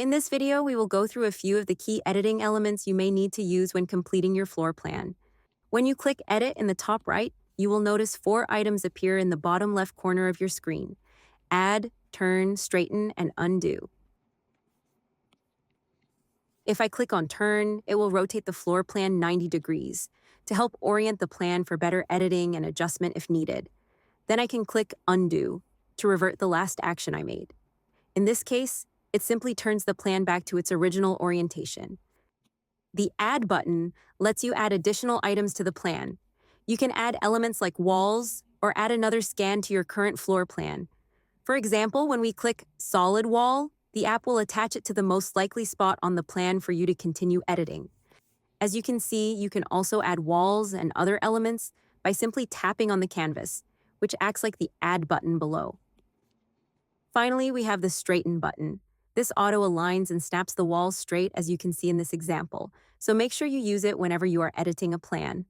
In this video, we will go through a few of the key editing elements you may need to use when completing your floor plan. When you click Edit in the top right, you will notice 4 items appear in the bottom left corner of your screen: Add, Turn, Straighten, and Undo. If I click on Turn, it will rotate the floor plan 90 degrees to help orient the plan for better editing and adjustment if needed. Then I can click Undo to revert the last action I made. In this case, it simply turns the plan back to its original orientation. The Add button lets you add additional items to the plan. You can add elements like walls or add another scan to your current floor plan. For example, when we click Solid Wall, the app will attach it to the most likely spot on the plan for you to continue editing. As you can see, you can also add walls and other elements by simply tapping on the canvas, which acts like the Add button below. Finally, we have the Straighten button. This auto-aligns and snaps the walls straight, as you can see in this example, so make sure you use it whenever you are editing a plan.